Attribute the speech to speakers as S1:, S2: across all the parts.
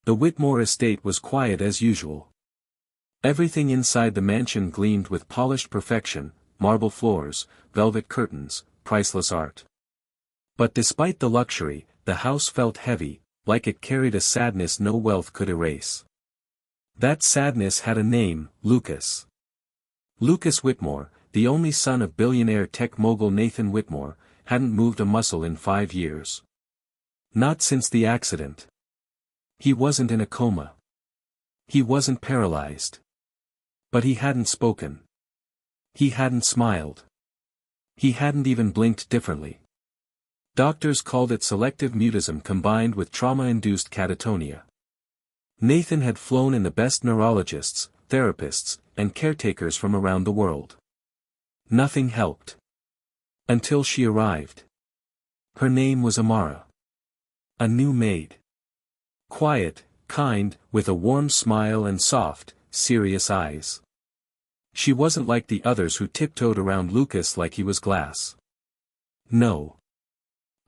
S1: The Whitmore estate was quiet as usual. Everything inside the mansion gleamed with polished perfection, marble floors, velvet curtains, priceless art. But despite the luxury, the house felt heavy, like it carried a sadness no wealth could erase. That sadness had a name, Lucas. Lucas Whitmore, the only son of billionaire tech mogul Nathan Whitmore, hadn't moved a muscle in 5 years. Not since the accident. He wasn't in a coma. He wasn't paralyzed. But he hadn't spoken. He hadn't smiled. He hadn't even blinked differently. Doctors called it selective mutism combined with trauma-induced catatonia. Nathan had flown in the best neurologists, therapists, and caretakers from around the world. Nothing helped. Until she arrived. Her name was Amara. A new maid. Quiet, kind, with a warm smile and soft, serious eyes. She wasn't like the others who tiptoed around Lucas like he was glass. No.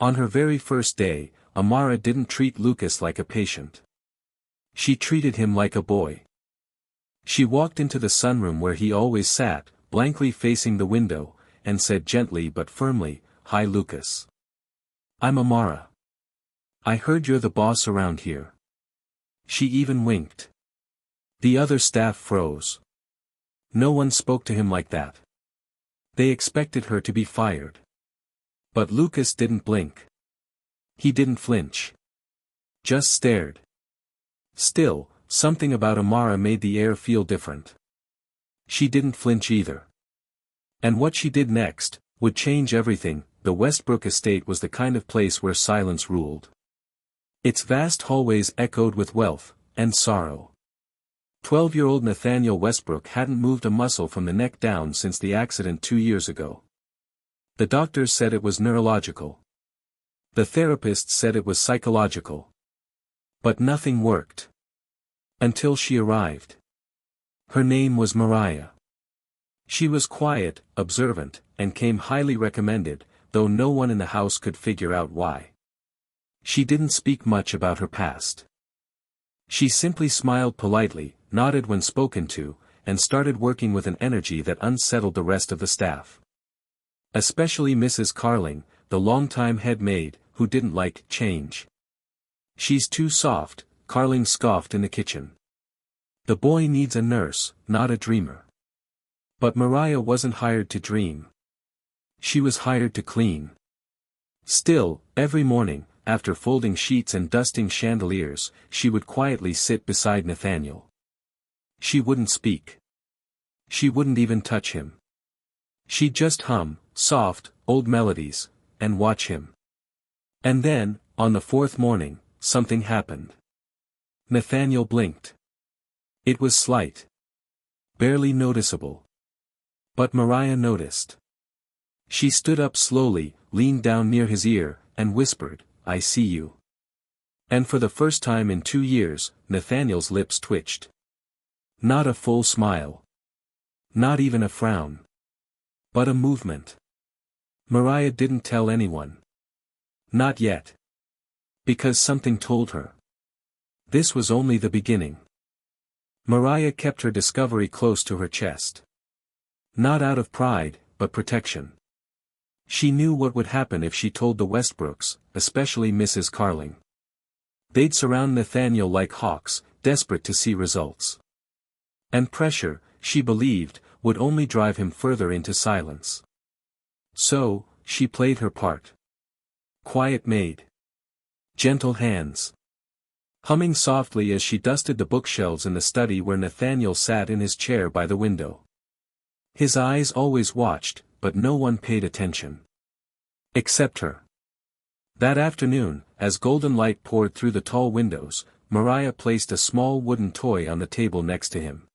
S1: On her very first day, Amara didn't treat Lucas like a patient. She treated him like a boy. She walked into the sunroom where he always sat, blankly facing the window, and said gently but firmly, "Hi Lucas. I'm Amara. I heard you're the boss around here." She even winked. The other staff froze. No one spoke to him like that. They expected her to be fired. But Lucas didn't blink. He didn't flinch. Just stared. Still, something about Amara made the air feel different. She didn't flinch either. And what she did next would change everything. The Westbrook estate was the kind of place where silence ruled. Its vast hallways echoed with wealth and sorrow. 12-year-old Nathaniel Westbrook hadn't moved a muscle from the neck down since the accident 2 years ago. The doctors said it was neurological. The therapists said it was psychological. But nothing worked. Until she arrived. Her name was Mariah. She was quiet, observant, and came highly recommended, though no one in the house could figure out why. She didn't speak much about her past. She simply smiled politely, nodded when spoken to, and started working with an energy that unsettled the rest of the staff. Especially Mrs. Carling, the longtime head maid, who didn't like change. "She's too soft," Carling scoffed in the kitchen. "The boy needs a nurse, not a dreamer." But Mariah wasn't hired to dream. She was hired to clean. Still, every morning, after folding sheets and dusting chandeliers, she would quietly sit beside Nathaniel. She wouldn't speak. She wouldn't even touch him. She'd just hum, soft, old melodies, and watch him. And then, on the 4th morning, something happened. Nathaniel blinked. It was slight. Barely noticeable. But Mariah noticed. She stood up slowly, leaned down near his ear, and whispered, "I see you." And for the first time in 2 years, Nathaniel's lips twitched. Not a full smile. Not even a frown. But a movement. Mariah didn't tell anyone. Not yet. Because something told her. This was only the beginning. Mariah kept her discovery close to her chest. Not out of pride, but protection. She knew what would happen if she told the Westbrooks, especially Mrs. Carling. They'd surround Nathaniel like hawks, desperate to see results. And pressure, she believed, would only drive him further into silence. So, she played her part. Quiet maid. Gentle hands. Humming softly as she dusted the bookshelves in the study where Nathaniel sat in his chair by the window. His eyes always watched, but no one paid attention. Except her. That afternoon, as golden light poured through the tall windows, Mariah placed a small wooden toy on the table next to him.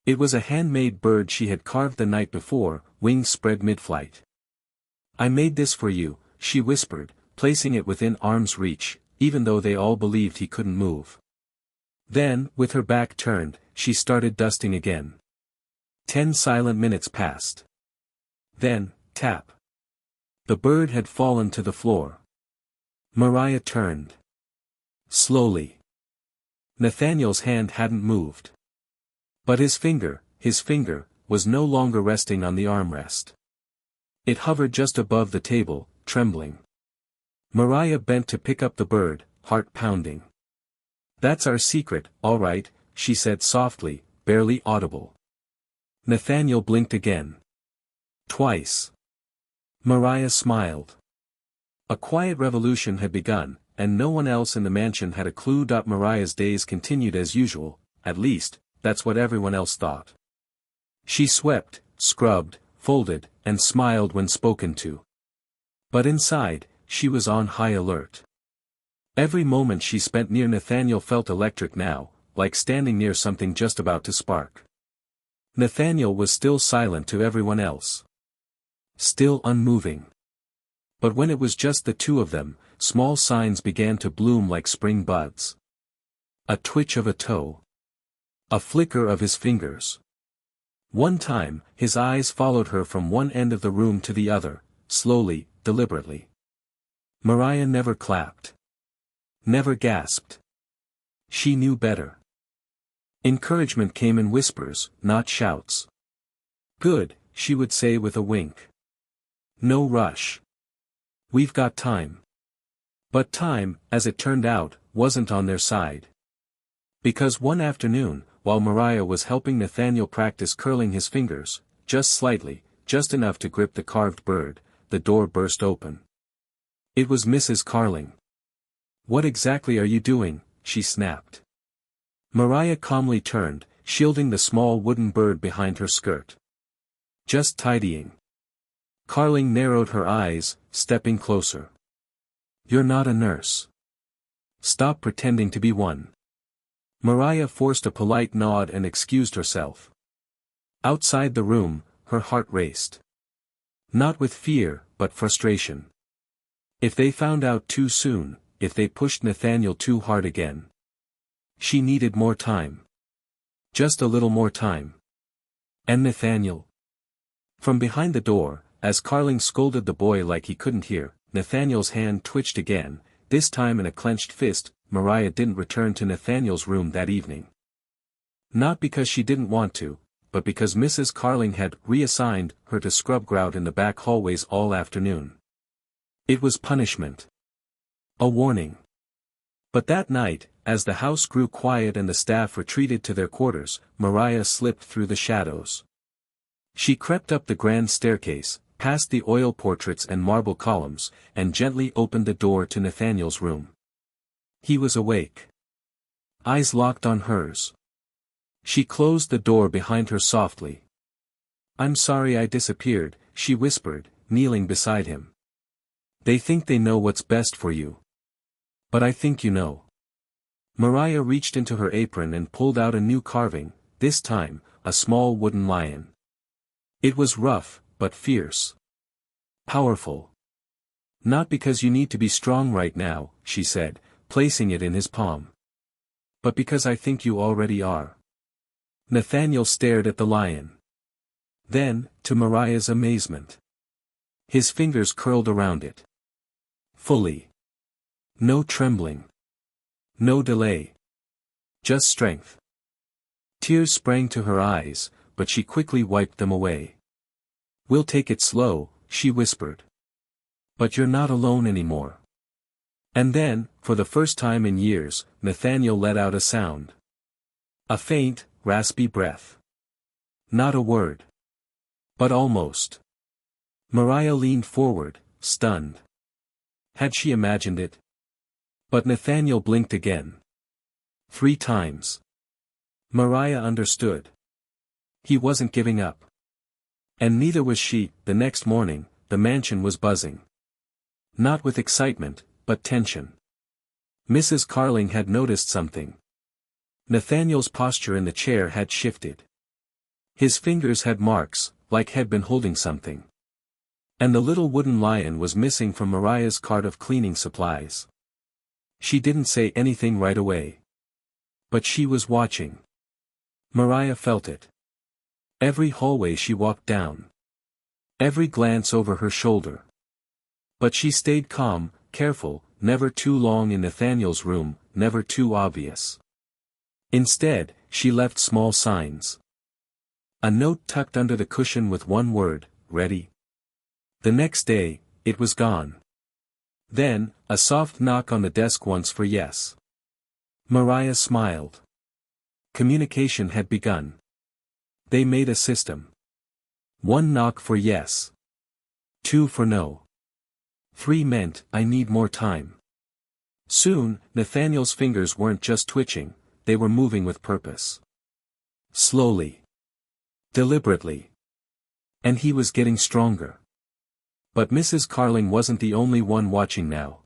S1: It was a handmade bird she had carved the night before, wings spread mid-flight. "I made this for you," she whispered, placing it within arm's reach, even though they all believed he couldn't move. Then, with her back turned, she started dusting again. 10 silent minutes passed. Then, tap. The bird had fallen to the floor. Mariah turned. Slowly. Nathaniel's hand hadn't moved. But his finger, was no longer resting on the armrest. It hovered just above the table, trembling. Mariah bent to pick up the bird, heart pounding. "That's our secret, all right," she said softly, barely audible. Nathaniel blinked again. Twice. Mariah smiled. A quiet revolution had begun, and no one else in the mansion had a clue. Mariah's days continued as usual, at least, that's what everyone else thought. She swept, scrubbed, folded, and smiled when spoken to. But inside, she was on high alert. Every moment she spent near Nathaniel felt electric now, like standing near something just about to spark. Nathaniel was still silent to everyone else. Still unmoving. But when it was just the two of them, small signs began to bloom like spring buds. A twitch of a toe. A flicker of his fingers. One time, his eyes followed her from one end of the room to the other, slowly, deliberately. Mariah never clapped. Never gasped. She knew better. Encouragement came in whispers, not shouts. "Good," she would say with a wink. "No rush. We've got time." But time, as it turned out, wasn't on their side. Because one afternoon, while Mariah was helping Nathaniel practice curling his fingers, just slightly, just enough to grip the carved bird, the door burst open. It was Mrs. Carling. "What exactly are you doing?" she snapped. Mariah calmly turned, shielding the small wooden bird behind her skirt. "Just tidying." Carling narrowed her eyes, stepping closer. "You're not a nurse. Stop pretending to be one." Mariah forced a polite nod and excused herself. Outside the room, her heart raced. Not with fear, but frustration. If they found out too soon, if they pushed Nathaniel too hard again. She needed more time. Just a little more time. And Nathaniel? From behind the door, as Carling scolded the boy like he couldn't hear, Nathaniel's hand twitched again, this time in a clenched fist. Mariah didn't return to Nathaniel's room that evening. Not because she didn't want to, but because Mrs. Carling had reassigned her to scrub grout in the back hallways all afternoon. It was punishment. A warning. But that night, as the house grew quiet and the staff retreated to their quarters, Mariah slipped through the shadows. She crept up the grand staircase, past the oil portraits and marble columns, and gently opened the door to Nathaniel's room. He was awake. Eyes locked on hers. She closed the door behind her softly. "I'm sorry I disappeared," she whispered, kneeling beside him. "They think they know what's best for you. But I think you know." Mariah reached into her apron and pulled out a new carving, this time, a small wooden lion. It was rough, but fierce. Powerful. "Not because you need to be strong right now," she said, placing it in his palm. "But because I think you already are." Nathaniel stared at the lion. Then, to Mariah's amazement, his fingers curled around it. Fully. No trembling. No delay. Just strength. Tears sprang to her eyes, but she quickly wiped them away. "We'll take it slow," she whispered. "But you're not alone anymore." And then, for the first time in years, Nathaniel let out a sound. A faint, raspy breath. Not a word. But almost. Mariah leaned forward, stunned. Had she imagined it? But Nathaniel blinked again. 3 times. Mariah understood. He wasn't giving up. And neither was she. The next morning, the mansion was buzzing. Not with excitement, but tension. Mrs. Carling had noticed something. Nathaniel's posture in the chair had shifted. His fingers had marks, like he'd been holding something. And the little wooden lion was missing from Mariah's cart of cleaning supplies. She didn't say anything right away. But she was watching. Mariah felt it. Every hallway she walked down. Every glance over her shoulder. But she stayed calm, careful, never too long in Nathaniel's room, never too obvious. Instead, she left small signs. A note tucked under the cushion with one word, "Ready." The next day, it was gone. Then, a soft knock on the desk once for yes. Mariah smiled. Communication had begun. They made a system. 1 knock for yes. 2 for no. 3 meant, I need more time. Soon, Nathaniel's fingers weren't just twitching, they were moving with purpose. Slowly. Deliberately. And he was getting stronger. But Mrs. Carling wasn't the only one watching now.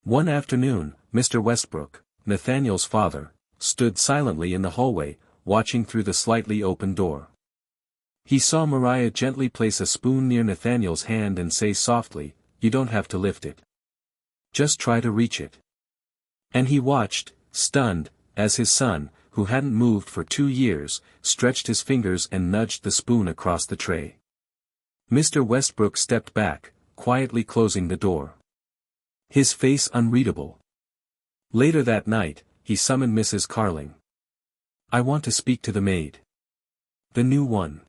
S1: One afternoon, Mr. Westbrook, Nathaniel's father, stood silently in the hallway, watching through the slightly open door. He saw Mariah gently place a spoon near Nathaniel's hand and say softly, "You don't have to lift it. Just try to reach it." And he watched, stunned, as his son, who hadn't moved for 2 years, stretched his fingers and nudged the spoon across the tray. Mr. Westbrook stepped back, quietly closing the door. His face unreadable. Later that night, he summoned Mrs. Carling. "I want to speak to the maid. The new one."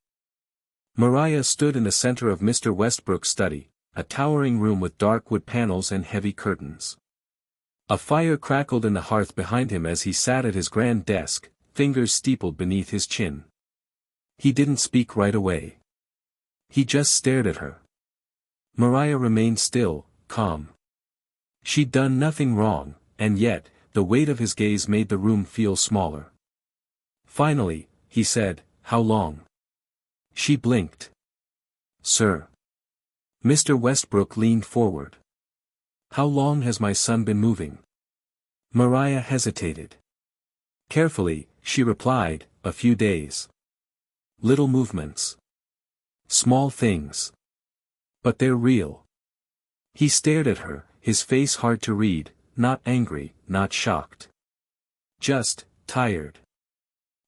S1: Mariah stood in the center of Mr. Westbrook's study, a towering room with dark wood panels and heavy curtains. A fire crackled in the hearth behind him as he sat at his grand desk, fingers steepled beneath his chin. He didn't speak right away. He just stared at her. Mariah remained still, calm. She'd done nothing wrong, and yet, the weight of his gaze made the room feel smaller. Finally, he said, "How long?" She blinked. "Sir." Mr. Westbrook leaned forward. "How long has my son been moving?" Mariah hesitated. Carefully, she replied, "A few days. Little movements. Small things. But they're real." He stared at her, his face hard to read, not angry, not shocked. Just, tired.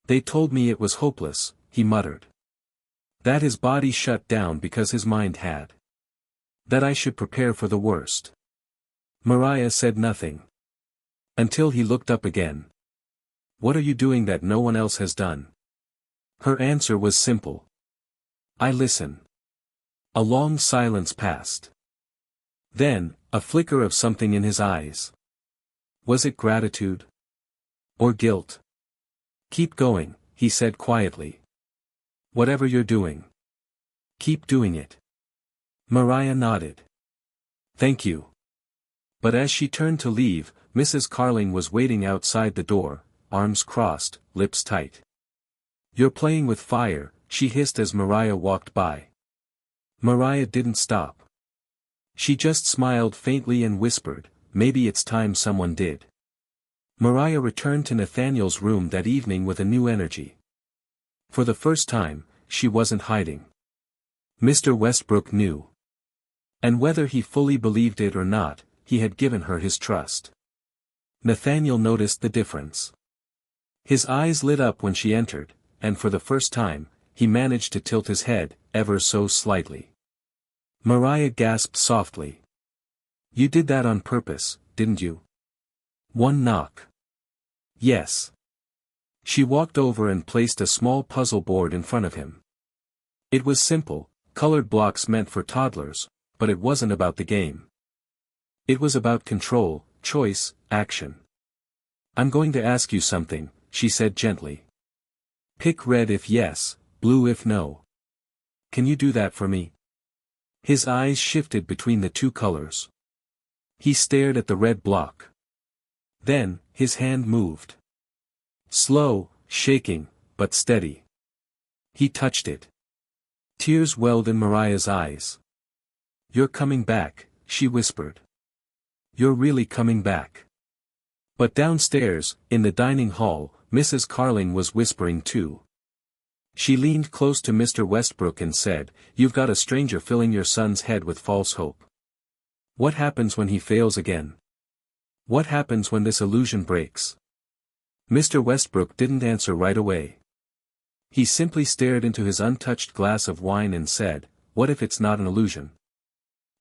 S1: "They told me it was hopeless," he muttered. "That his body shut down because his mind had. That I should prepare for the worst." Mariah said nothing. Until he looked up again. "What are you doing that no one else has done?" Her answer was simple. "I listen." A long silence passed. Then, a flicker of something in his eyes. Was it gratitude? Or guilt? "Keep going," he said quietly. "Whatever you're doing. Keep doing it." Mariah nodded. "Thank you." But as she turned to leave, Mrs. Carling was waiting outside the door, arms crossed, lips tight. "You're playing with fire," she hissed as Mariah walked by. Mariah didn't stop. She just smiled faintly and whispered, "Maybe it's time someone did." Mariah returned to Nathaniel's room that evening with a new energy. For the first time, she wasn't hiding. Mr. Westbrook knew. And whether he fully believed it or not, he had given her his trust. Nathaniel noticed the difference. His eyes lit up when she entered, and for the first time, he managed to tilt his head, ever so slightly. Mariah gasped softly. "You did that on purpose, didn't you?" 1 knock. "Yes." She walked over and placed a small puzzle board in front of him. It was simple, colored blocks meant for toddlers, but it wasn't about the game. It was about control, choice, action. "I'm going to ask you something," she said gently. "Pick red if yes, blue if no. Can you do that for me?" His eyes shifted between the 2 colors. He stared at the red block. Then, his hand moved. Slow, shaking, but steady. He touched it. Tears welled in Mariah's eyes. "You're coming back," she whispered. "You're really coming back." But downstairs, in the dining hall, Mrs. Carling was whispering too. She leaned close to Mr. Westbrook and said, "You've got a stranger filling your son's head with false hope. What happens when he fails again? What happens when this illusion breaks?" Mr. Westbrook didn't answer right away. He simply stared into his untouched glass of wine and said, "What if it's not an illusion?"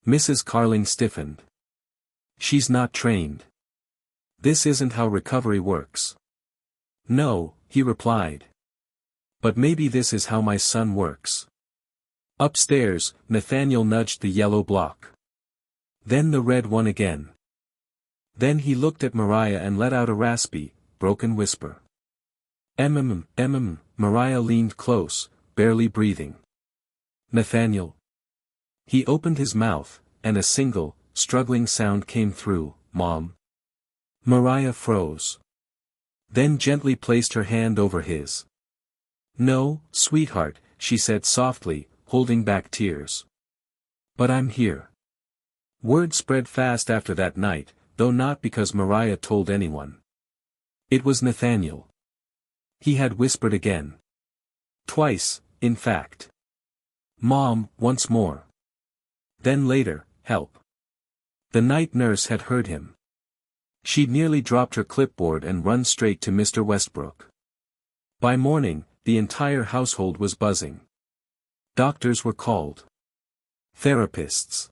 S1: Mrs. Carling stiffened. "She's not trained. This isn't how recovery works." No, he replied. But maybe this is how my son works. Upstairs, Nathaniel nudged the yellow block. Then the red one again. Then he looked at Mariah and let out a raspy, broken whisper. Mariah leaned close, barely breathing. Nathaniel. He opened his mouth, and a single, struggling sound came through, Mom. Mariah froze. Then gently placed her hand over his. No, sweetheart, she said softly, holding back tears. But I'm here. Word spread fast after that night, though not because Mariah told anyone. It was Nathaniel. He had whispered again. Twice, in fact. Mom, once more. Then later, help. The night nurse had heard him. She'd nearly dropped her clipboard and run straight to Mr. Westbrook. By morning, the entire household was buzzing. Doctors were called. Therapists.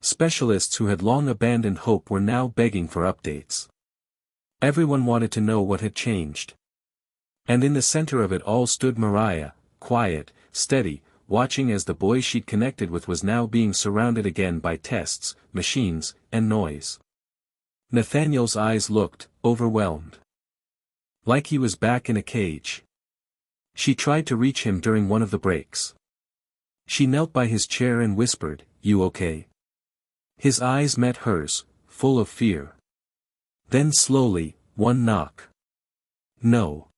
S1: Specialists who had long abandoned hope were now begging for updates. Everyone wanted to know what had changed. And in the center of it all stood Mariah, quiet, steady, watching as the boy she'd connected with was now being surrounded again by tests, machines, and noise. Nathaniel's eyes looked, overwhelmed. Like he was back in a cage. She tried to reach him during one of the breaks. She knelt by his chair and whispered, "You okay?" His eyes met hers, full of fear. Then slowly, one knock. No.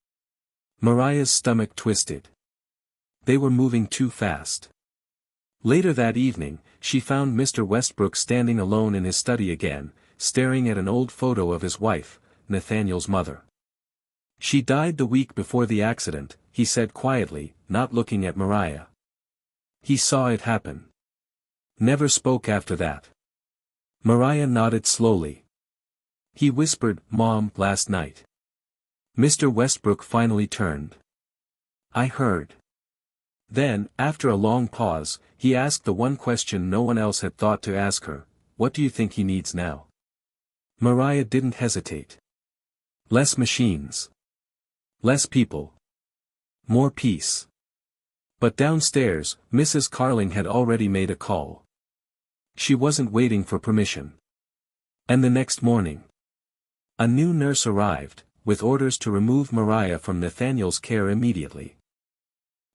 S1: Mariah's stomach twisted. They were moving too fast. Later that evening, she found Mr. Westbrook standing alone in his study again, staring at an old photo of his wife, Nathaniel's mother. She died the week before the accident, he said quietly, not looking at Mariah. He saw it happen. Never spoke after that. Mariah nodded slowly. He whispered, "Mom, last night." Mr. Westbrook finally turned. "I heard." Then, after a long pause, he asked the one question no one else had thought to ask her, "What do you think he needs now?" Mariah didn't hesitate. Less machines. Less people. More peace. But downstairs, Mrs. Carling had already made a call. She wasn't waiting for permission. And the next morning, a new nurse arrived, with orders to remove Mariah from Nathaniel's care immediately.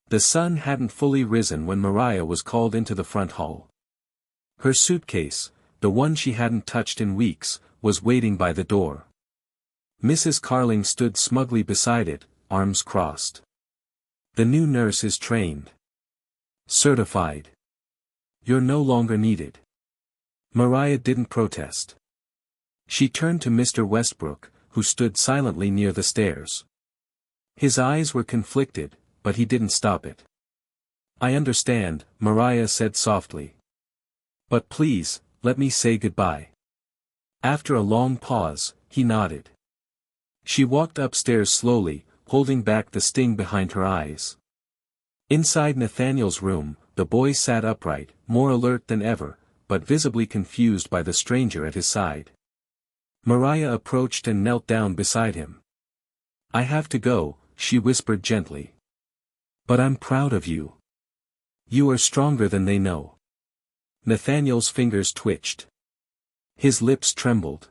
S1: The sun hadn't fully risen when Mariah was called into the front hall. Her suitcase, the one she hadn't touched in weeks, was waiting by the door. Mrs. Carling stood smugly beside it, arms crossed. "The new nurse is trained. Certified. You're no longer needed." Mariah didn't protest. She turned to Mr. Westbrook, who stood silently near the stairs. His eyes were conflicted, but he didn't stop it. "I understand," Mariah said softly. "But please, let me say goodbye." After a long pause, he nodded. She walked upstairs slowly, holding back the sting behind her eyes. Inside Nathaniel's room, the boy sat upright, more alert than ever, but visibly confused by the stranger at his side. Mariah approached and knelt down beside him. "I have to go," she whispered gently. "But I'm proud of you. You are stronger than they know." Nathaniel's fingers twitched. His lips trembled.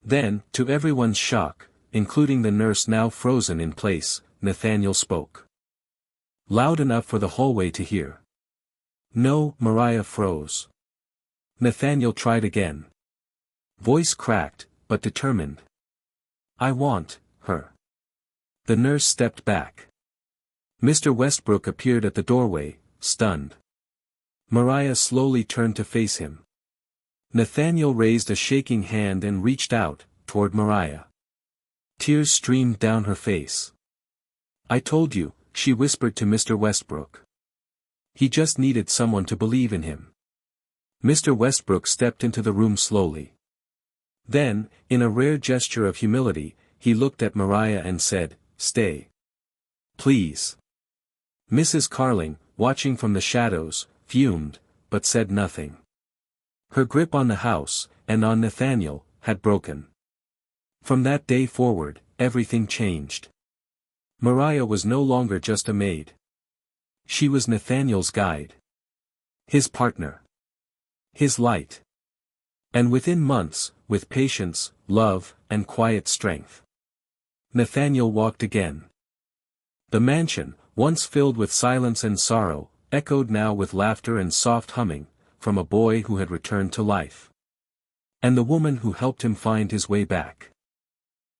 S1: Then, to everyone's shock, including the nurse now frozen in place, Nathaniel spoke. Loud enough for the hallway to hear. "No," Mariah froze. Nathaniel tried again. Voice cracked, but determined. "I want her." The nurse stepped back. Mr. Westbrook appeared at the doorway, stunned. Mariah slowly turned to face him. Nathaniel raised a shaking hand and reached out, toward Mariah. Tears streamed down her face. "I told you," she whispered to Mr. Westbrook. He just needed someone to believe in him. Mr. Westbrook stepped into the room slowly. Then, in a rare gesture of humility, he looked at Mariah and said, "Stay. Please." Mrs. Carling, watching from the shadows, fumed, but said nothing. Her grip on the house, and on Nathaniel, had broken. From that day forward, everything changed. Mariah was no longer just a maid. She was Nathaniel's guide. His partner. His light. And within months, with patience, love, and quiet strength, Nathaniel walked again. The mansion, once filled with silence and sorrow, echoed now with laughter and soft humming, from a boy who had returned to life. And the woman who helped him find his way back.